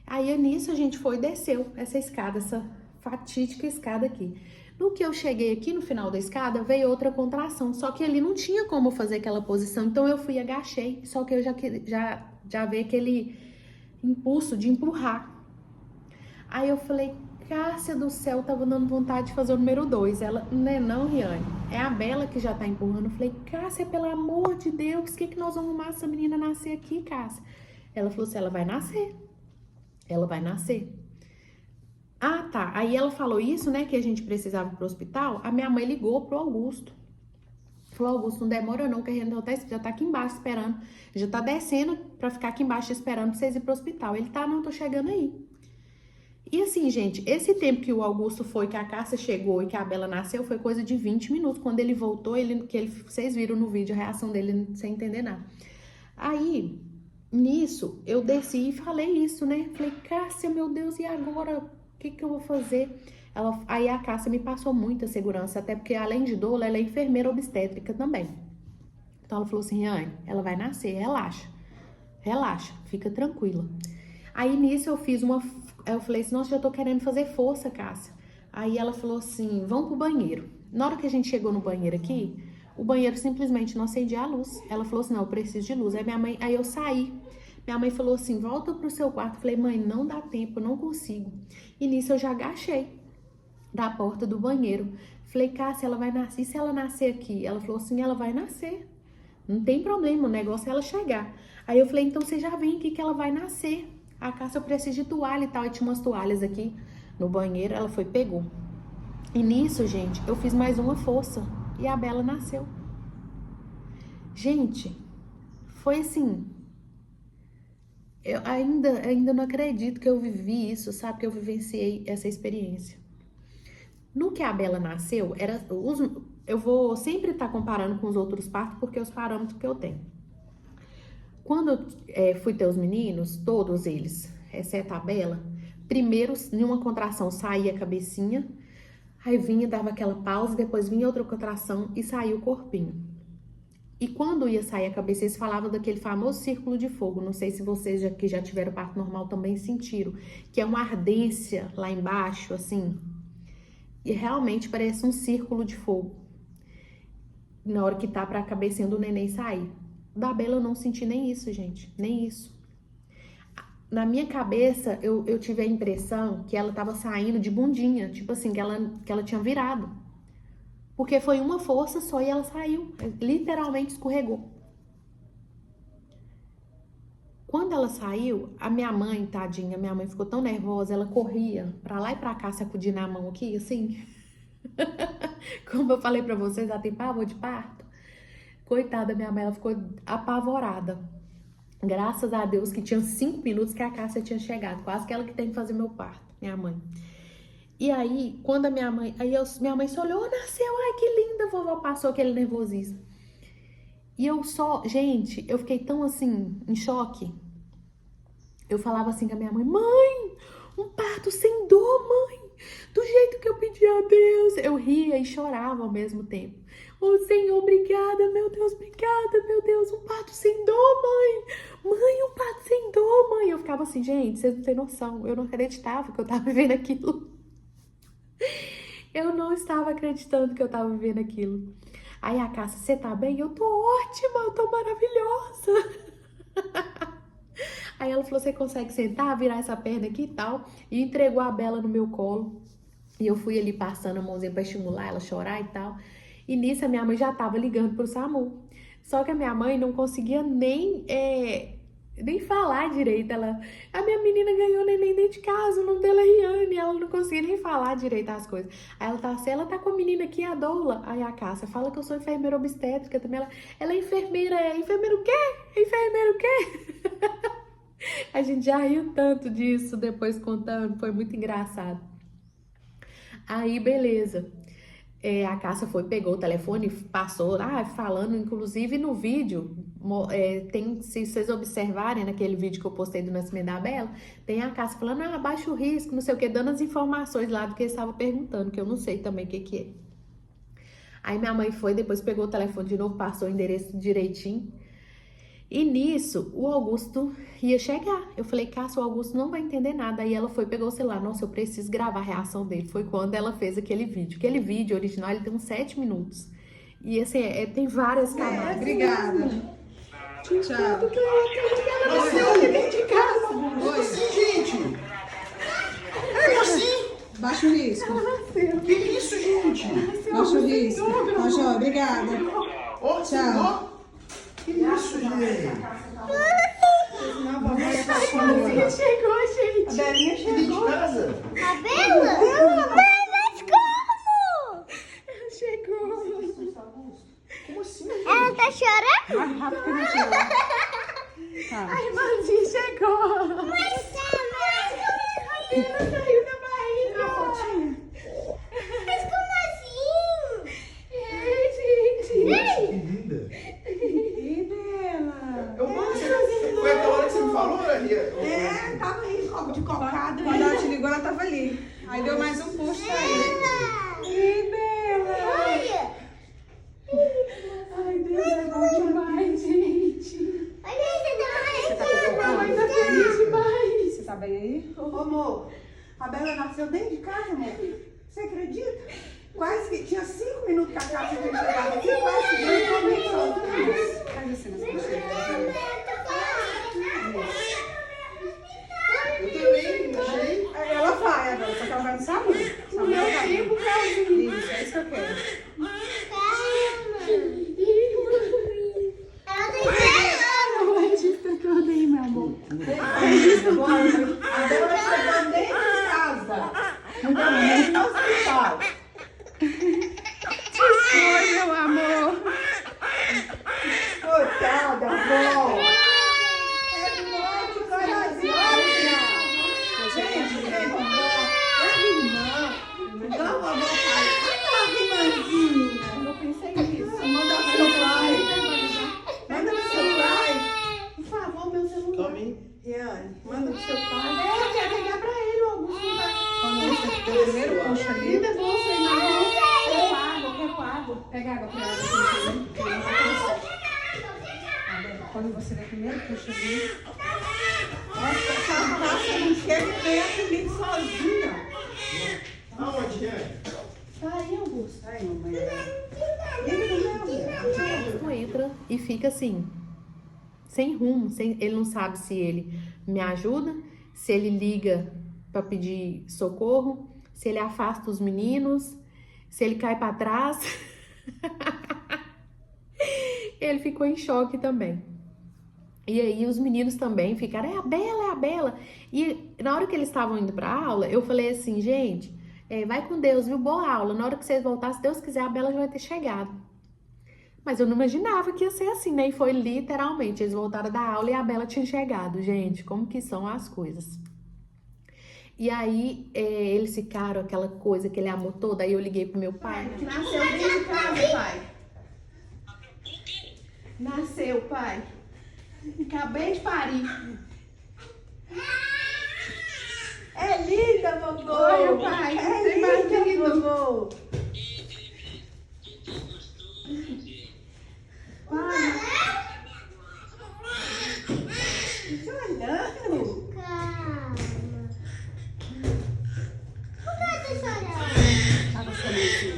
Aí nisso a gente foi e desceu essa escada, essa fatídica escada aqui. No que eu cheguei aqui no final da escada, veio outra contração. Só que ali não tinha como fazer aquela posição. Então eu fui e agachei. Só que eu já veio aquele impulso de empurrar. Aí eu falei, Cássia do céu, tava dando vontade de fazer o número 2. Ela, não, Riane, é a Bela que já tá empurrando. Eu falei, Cássia, pelo amor de Deus, o que nós vamos arrumar essa menina nascer aqui, Cássia? Ela falou assim, ela vai nascer. Ela vai nascer. Ah, tá. Aí ela falou isso, né, que a gente precisava ir pro hospital. A minha mãe ligou pro Augusto. Falou, Augusto, não demora não, que a gente já tá aqui embaixo esperando. Já tá descendo pra ficar aqui embaixo esperando pra vocês ir pro hospital. Ele, tá, não, tô chegando aí. E assim, gente, esse tempo que o Augusto foi, que a Cássia chegou e que a Bela nasceu, foi coisa de 20 minutos. Quando ele voltou, vocês viram no vídeo a reação dele sem entender nada. Aí, nisso, eu desci e falei isso, né? Falei, Cássia, meu Deus, e agora? O que eu vou fazer? Aí a Cássia me passou muita segurança, até porque além de doula, ela é enfermeira obstétrica também. Então ela falou assim, Riane, ela vai nascer, relaxa, fica tranquila. Aí nisso eu falei assim, nossa, já tô querendo fazer força, Cássia. Aí ela falou assim, vamos pro banheiro. Na hora que a gente chegou no banheiro aqui, o banheiro simplesmente não acendia a luz. Ela falou assim, não, eu preciso de luz. Aí eu saí. Minha mãe falou assim, volta pro seu quarto. Eu falei, mãe, não dá tempo, eu não consigo. E nisso eu já agachei da porta do banheiro. Falei, Cássia, ela vai nascer. E se ela nascer aqui? Ela falou assim, ela vai nascer. Não tem problema, o negócio é ela chegar. Aí eu falei, então você já vem aqui que ela vai nascer. A Cássia, eu preciso de toalha e tal. E tinha umas toalhas aqui no banheiro, ela foi e pegou. E nisso, gente, eu fiz mais uma força. E a Bela nasceu. Gente, foi assim... Eu ainda não acredito que eu vivi isso, sabe? Que eu vivenciei essa experiência. No que a Bela nasceu, eu vou sempre estar comparando com os outros partos, porque é os parâmetros que eu tenho. Quando eu fui ter os meninos, todos eles, exceto a Bela, primeiro, em uma contração, saía a cabecinha, aí vinha, dava aquela pausa, depois vinha outra contração e saía o corpinho. E quando ia sair a cabeça, eles falavam daquele famoso círculo de fogo. Não sei se vocês que já tiveram parto normal também sentiram. Que é uma ardência lá embaixo, assim. E realmente parece um círculo de fogo. Na hora que tá pra cabecinha do neném sair. Da Bela eu não senti nem isso, gente. Nem isso. Na minha cabeça, eu tive a impressão que ela tava saindo de bundinha. Tipo assim, que ela tinha virado. Porque foi uma força só e ela saiu. Literalmente escorregou. Quando ela saiu, a minha mãe, tadinha, minha mãe ficou tão nervosa, ela corria pra lá e pra cá, sacudindo a mão aqui, assim. Como eu falei pra vocês, ela tem pavor de parto. Coitada, minha mãe, ela ficou apavorada. Graças a Deus que tinha 5 minutos que a Cássia tinha chegado. Quase que ela que tem que fazer meu parto, minha mãe. E aí, quando a minha mãe... minha mãe só olhou, nasceu, ai que linda, vovó, passou aquele nervosismo. E gente, eu fiquei tão assim, em choque. Eu falava assim com a minha mãe, mãe, um parto sem dor, mãe, do jeito que eu pedi a Deus. Eu ria e chorava ao mesmo tempo. Oh, Senhor, obrigada, meu Deus, um parto sem dor, mãe. Mãe, um parto sem dor, mãe. Eu ficava assim, gente, vocês não têm noção, eu não acreditava que eu tava vivendo aquilo. Eu não estava acreditando que eu tava vivendo aquilo. Aí a Cássia, você tá bem? Eu tô ótima, eu tô maravilhosa. Aí ela falou, você consegue sentar, virar essa perna aqui e tal? E entregou a Bela no meu colo. E eu fui ali passando a mãozinha pra estimular ela a chorar e tal. E nisso a minha mãe já tava ligando pro SAMU. Só que a minha mãe não conseguia nem falar direito. A minha menina ganhou neném dentro de casa, o nome dela é Riane. Ela não conseguia nem falar direito as coisas. Aí ela tá assim, ela tá com a menina aqui, a doula. Aí a Cássia fala que eu sou enfermeira obstétrica também. Ela é enfermeira, enfermeira o quê? Enfermeira o quê? A gente já riu tanto disso depois contando, foi muito engraçado. Aí, beleza. A Cássia pegou o telefone, passou falando, inclusive no vídeo, se vocês observarem naquele vídeo que eu postei do nascimento da Bela, tem a Cássia falando, baixa o risco, não sei o que, dando as informações lá do que eles estavam perguntando, que eu não sei também o que é. Aí minha mãe foi, depois pegou o telefone de novo, passou o endereço direitinho. E nisso, o Augusto ia chegar. Eu falei, Cássia, o Augusto não vai entender nada. Aí ela foi, pegou o celular. Nossa, eu preciso gravar a reação dele. Foi quando ela fez aquele vídeo. Aquele vídeo original, ele tem uns 7 minutos. E assim, tem várias camadas. Obrigada. Tchau. Você olha dentro de casa. Oi. Gente! É assim? Baixa o risco. Que isso, gente? Baixa o risco. Tá, joia. Obrigada. Ó, Tchau. que isso, gente? Chegou, gente. A Belinha Dentro de casa? A Bela? Mas como? Chegou. Como assim? Ela tá chorando? Mais rápido que a gente vai. Tá. A irmãzinha chegou. Mas Ela saiu da barriga. Mas como assim? Gente. Que linda. Ih, Bela. Foi aquela hora que você me falou, Lia? Tava aí, copo de cocada. Quando ela te ligou, ela tava ali. Aí deu mais um puxo pra ele. Ih, Bela. Olha! Ai, Deus, é bom demais, gente. Olha aí, você tá Mamãe tá feliz demais. Você tá bem aí? Ô, amor, a Bela nasceu dentro de casa, amor. Você acredita? Quase que tinha 5 minutos que a Cássia tinha chegado aqui, quase que eu tomei sozinha. Faz assim nas coxinhas. Eu também, achei. Ela vai agora, só que ela vai no SAMU. SAMU ela vai. Isso, é isso que eu quero. Ela tem 10 anos. A Bela chegou dentro de casa. Não deu nem no hospital. Oi, meu amor. Coitada, vó. É muito corajosa. Gente, vovó. É a irmã. Então, vovó, pai. Olha a irmãzinha. Eu pensei nisso. Manda pro seu pai. Manda pro seu pai. Por favor, meu celular. Calma aí. Riane, manda pro seu pai. Eu quero ligar pra ele, o Augusto não tá. Quando você der o primeiro puxo ali. Linda bolsa aí, não. Quero água. Pega água pra ela. Quando você der o primeiro puxo ali. Nossa, essa taça não quer ver a comida sozinha. Aonde é? Tá aí, Augusto. Ai, mamãe. Augusto entra e fica assim, sem rumo, ele não sabe se ele me ajuda, se ele liga para pedir socorro, se ele afasta os meninos, se ele cai para trás. Ele ficou em choque também. E aí os meninos também ficaram, é a Bela. E na hora que eles estavam indo para aula, eu falei assim, gente, vai com Deus, viu? Boa aula. Na hora que vocês voltarem, se Deus quiser, a Bela já vai ter chegado. Mas eu não imaginava que ia ser assim, né? E foi literalmente, eles voltaram da aula e a Bela tinha chegado. Gente, como que são as coisas. E aí, eles ficaram aquela coisa, aquele amor todo. Aí eu liguei pro meu pai. Nasceu dentro de casa, pai. Nasceu, pai. Acabei de parir. É linda, vovô. Oi, pai. Você mais querido. Vovô. Pai. Chorando. Calma. Por que você chorando? Tava chorando.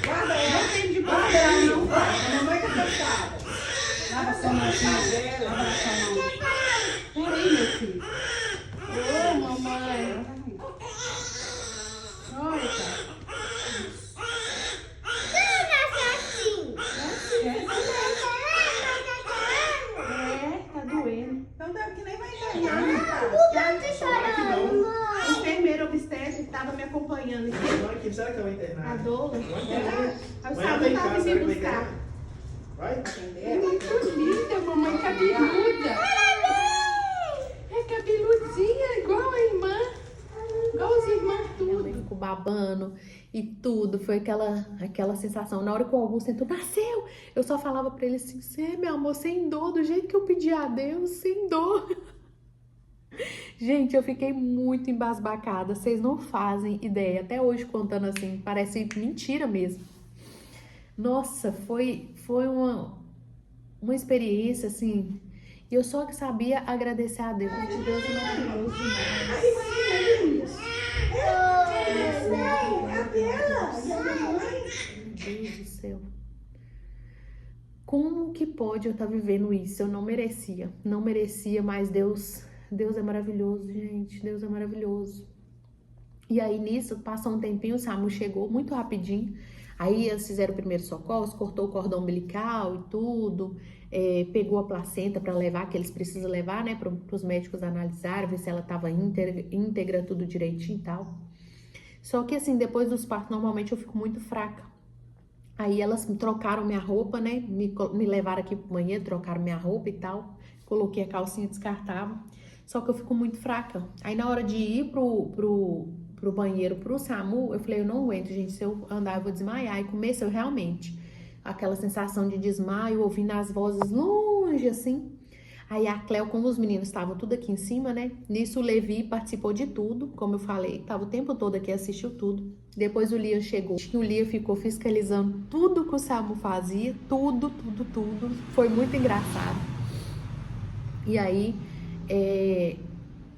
Guarda ela. Não tem de guarda ela, não. A mamãe tá cansada. Lava sua mão, lava sua mão. Peraí, meu filho. Ô, mamãe. Olha, cara. Você não nasceu assim. Tá doendo. Então deve que nem vai internar, né, cara? Por que você chorando, O mãe? enfermeiro obstétrico que tava me acompanhando aqui. Mãe, que será que ela vai internar? A Dola. Aí o Amanhã Samu tá em tava casa, me será que vai buscar. internar? Vai? Muito linda, mamãe cabeluda. É cabeludinha, igual a irmã. Igual as irmãs, tudo. Ela ficou babando e tudo. Foi aquela sensação. Na hora que o Augusto entrou, nasceu. Eu só falava pra ele assim, meu amor, sem dor, do jeito que eu pedi a Deus, sem dor. Gente, eu fiquei muito embasbacada, vocês não fazem ideia. Até hoje contando assim, parece mentira mesmo. Nossa, foi uma experiência assim. E eu só que sabia agradecer a Deus. Gente, Deus é maravilhoso demais. Meu Deus do céu. Como que pode eu estar vivendo isso? Eu não merecia. Não merecia, mas Deus é maravilhoso, gente. Deus é maravilhoso. E aí, nisso, passou um tempinho, o SAMU chegou muito rapidinho. Aí, eles fizeram o primeiro socorro, cortou o cordão umbilical e tudo. Pegou a placenta para levar, que eles precisam levar, né? Para os médicos analisarem, ver se ela estava íntegra, tudo direitinho e tal. Só que, assim, depois dos partos, normalmente eu fico muito fraca. Aí elas trocaram minha roupa, né? Me levaram aqui pro banheiro, trocaram minha roupa e tal. Coloquei a calcinha descartável. Só que eu fico muito fraca. Aí na hora de ir pro banheiro, pro SAMU, eu falei, eu não aguento, gente. Se eu andar, eu vou desmaiar. E comecei realmente aquela sensação de desmaio, ouvindo as vozes longe, assim. Aí a Cleo, como os meninos estavam tudo aqui em cima, né? Nisso o Levi participou de tudo, como eu falei. Tava o tempo todo aqui, assistiu tudo. Depois o Liam chegou. O Liam ficou fiscalizando tudo que o SAMU fazia. Tudo. Foi muito engraçado. E aí,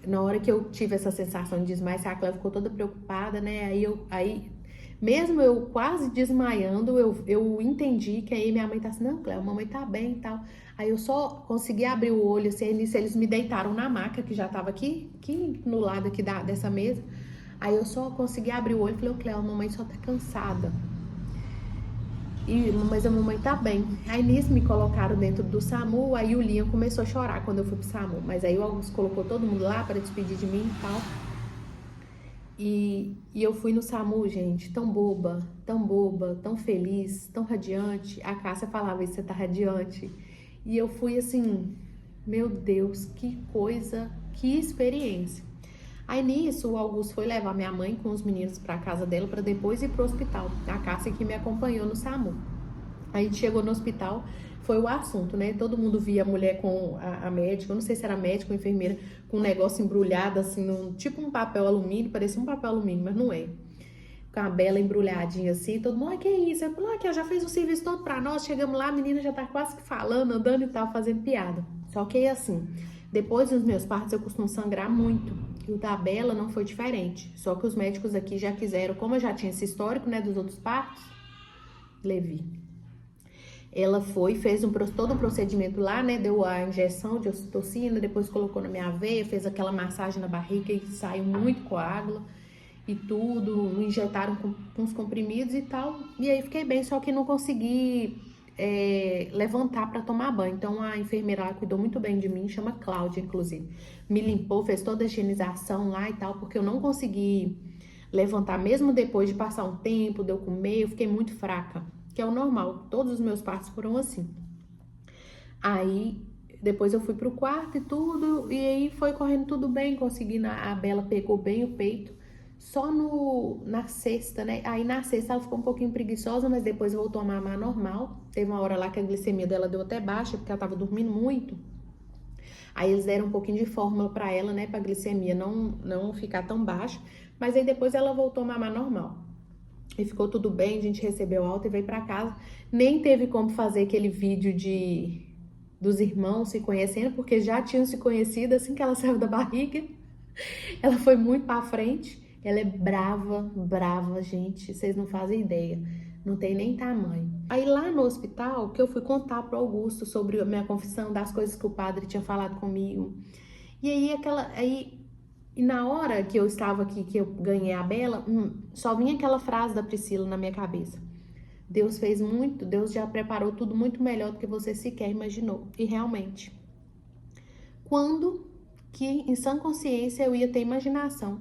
na hora que eu tive essa sensação de desmaio, a Cleo ficou toda preocupada, né? Aí mesmo eu quase desmaiando, eu entendi que aí minha mãe tá assim, não, Cleo, a mamãe tá bem e tal. Aí eu só consegui abrir o olho, assim, eles me deitaram na maca, que já tava aqui no lado aqui dessa mesa. Aí eu só consegui abrir o olho e falei, Cleo, a mamãe só tá cansada. Mas a mamãe tá bem. Aí nisso me colocaram dentro do SAMU, aí o Liam começou a chorar quando eu fui pro SAMU. Mas aí o Augusto colocou todo mundo lá para despedir de mim e tal. E eu fui no SAMU, gente, tão boba, tão feliz, tão radiante. A Cássia falava, você tá radiante. E eu fui assim, meu Deus, que coisa, que experiência. Aí nisso, o Augusto foi levar minha mãe com os meninos pra casa dela pra depois ir pro hospital. A Cássia que me acompanhou no SAMU. Aí a gente chegou no hospital, foi o assunto, né? Todo mundo via a mulher com a médica, eu não sei se era médica ou enfermeira, com um negócio embrulhado assim, tipo um papel alumínio, parecia um papel alumínio, mas não é. Com a Bela embrulhadinha assim, todo mundo, que é isso? Eu falei, que já fez o serviço todo pra nós, chegamos lá, a menina já tá quase que falando, andando e tal, fazendo piada. Só que assim, depois dos meus partos eu costumo sangrar muito, e o da Bela não foi diferente. Só que os médicos aqui já quiseram, como eu já tinha esse histórico, né, dos outros partos, Levi. Ela fez todo um procedimento lá, né? Deu a injeção de ocitocina, depois colocou na minha veia, fez aquela massagem na barriga e saiu muito coágulo e tudo. Me injetaram com uns comprimidos e tal. E aí fiquei bem, só que não consegui levantar para tomar banho. Então a enfermeira lá cuidou muito bem de mim, chama Cláudia, inclusive. Me limpou, fez toda a higienização lá e tal, porque eu não consegui levantar, mesmo depois de passar um tempo, de eu comer, eu fiquei muito fraca. Que é o normal, todos os meus partos foram assim. Aí, depois eu fui pro quarto e tudo, e aí foi correndo tudo bem, consegui, a Bela pegou bem o peito, só na sexta, né? Aí na sexta ela ficou um pouquinho preguiçosa, mas depois voltou a mamar normal. Teve uma hora lá que a glicemia dela deu até baixa, porque ela tava dormindo muito. Aí eles deram um pouquinho de fórmula pra ela, né, pra glicemia não ficar tão baixa, mas aí depois ela voltou a mamar normal. E ficou tudo bem, a gente recebeu alta e veio pra casa. Nem teve como fazer aquele vídeo dos irmãos se conhecendo, porque já tinham se conhecido assim que ela saiu da barriga. Ela foi muito pra frente. Ela é brava, gente. Vocês não fazem ideia. Não tem nem tamanho. Aí lá no hospital, que eu fui contar pro Augusto sobre a minha confissão, das coisas que o padre tinha falado comigo. E aí e na hora que eu estava aqui, que eu ganhei a Bela, só vinha aquela frase da Priscila na minha cabeça. Deus fez muito, Deus já preparou tudo muito melhor do que você sequer imaginou. E realmente, quando que em sã consciência eu ia ter imaginação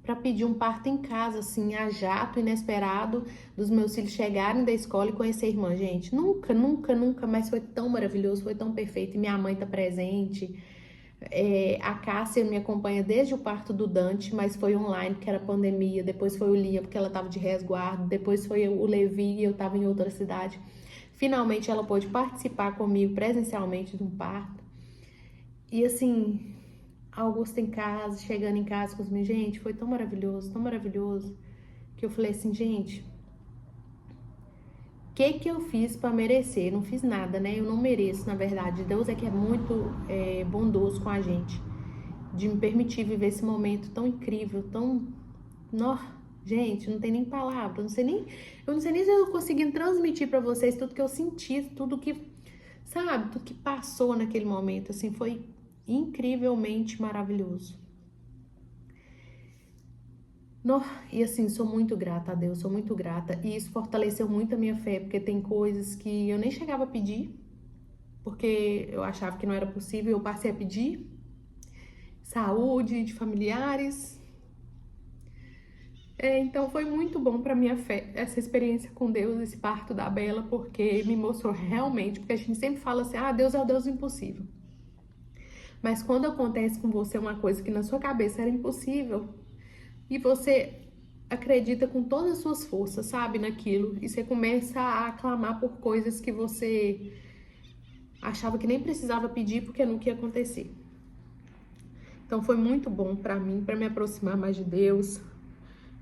para pedir um parto em casa, assim, a jato, inesperado, dos meus filhos chegarem da escola e conhecer a irmã, gente? Nunca, mas foi tão maravilhoso, foi tão perfeito. E minha mãe tá presente. A Cássia me acompanha desde o parto do Dante, mas foi online, porque era pandemia. Depois foi o Lia, porque ela tava de resguardo. Depois foi o Levi, e eu tava em outra cidade. Finalmente ela pôde participar comigo presencialmente de um parto. E assim, Augusto em casa, chegando em casa com os meus, gente, foi tão maravilhoso, que eu falei assim, gente, o que eu fiz pra merecer? Não fiz nada, né? Eu não mereço, na verdade. Deus é que é muito bondoso com a gente, de me permitir viver esse momento tão incrível, tão... Gente, não tem nem palavra, eu não sei nem se eu consegui transmitir pra vocês tudo que eu senti, tudo que, sabe, tudo que passou naquele momento, assim, foi incrivelmente maravilhoso. E assim, sou muito grata a Deus, sou muito grata, e isso fortaleceu muito a minha fé, porque tem coisas que eu nem chegava a pedir, porque eu achava que não era possível, eu passei a pedir, saúde de familiares. Então foi muito bom pra minha fé, essa experiência com Deus, esse parto da Bela, porque me mostrou realmente, porque a gente sempre fala assim, Deus é o Deus do impossível. Mas quando acontece com você uma coisa que na sua cabeça era impossível, e você acredita com todas as suas forças, sabe, naquilo, e você começa a clamar por coisas que você achava que nem precisava pedir porque nunca ia acontecer. Então foi muito bom pra mim, pra me aproximar mais de Deus,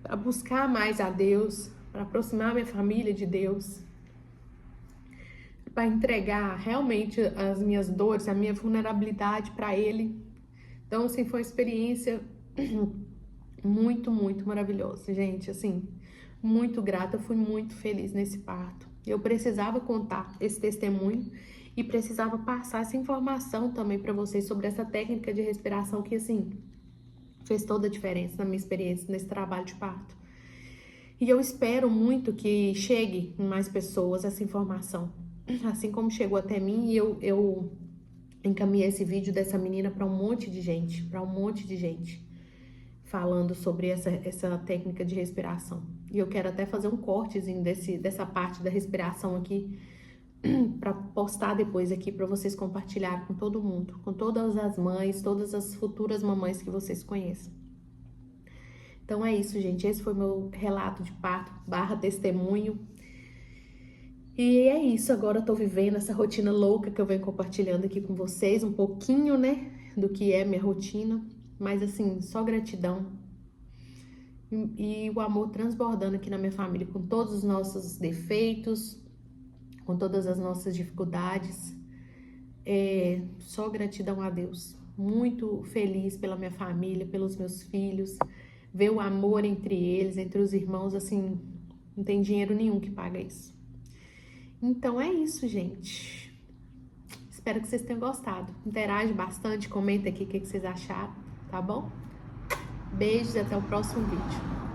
para buscar mais a Deus, para aproximar minha família de Deus, para entregar realmente as minhas dores, a minha vulnerabilidade para Ele. Então, assim, foi uma experiência muito maravilhosa, gente, assim, muito grata, eu fui muito feliz nesse parto. Eu precisava contar esse testemunho e precisava passar essa informação também para vocês sobre essa técnica de respiração que, assim, fez toda a diferença na minha experiência nesse trabalho de parto. E eu espero muito que chegue em mais pessoas essa informação, assim como chegou até mim, e eu encaminhei esse vídeo dessa menina para um monte de gente, falando sobre essa técnica de respiração. E eu quero até fazer um cortezinho dessa parte da respiração aqui, para postar depois aqui para vocês compartilharem com todo mundo, com todas as mães, todas as futuras mamães que vocês conheçam. Então é isso, gente, esse foi meu relato de parto / testemunho. E é isso, agora eu tô vivendo essa rotina louca que eu venho compartilhando aqui com vocês, um pouquinho, né, do que é minha rotina, mas assim, só gratidão. E o amor transbordando aqui na minha família, com todos os nossos defeitos, com todas as nossas dificuldades, só gratidão a Deus. Muito feliz pela minha família, pelos meus filhos, ver o amor entre eles, entre os irmãos, assim, não tem dinheiro nenhum que paga isso. Então é isso, gente. Espero que vocês tenham gostado. Interage bastante, comenta aqui o que vocês acharam, tá bom? Beijos e até o próximo vídeo.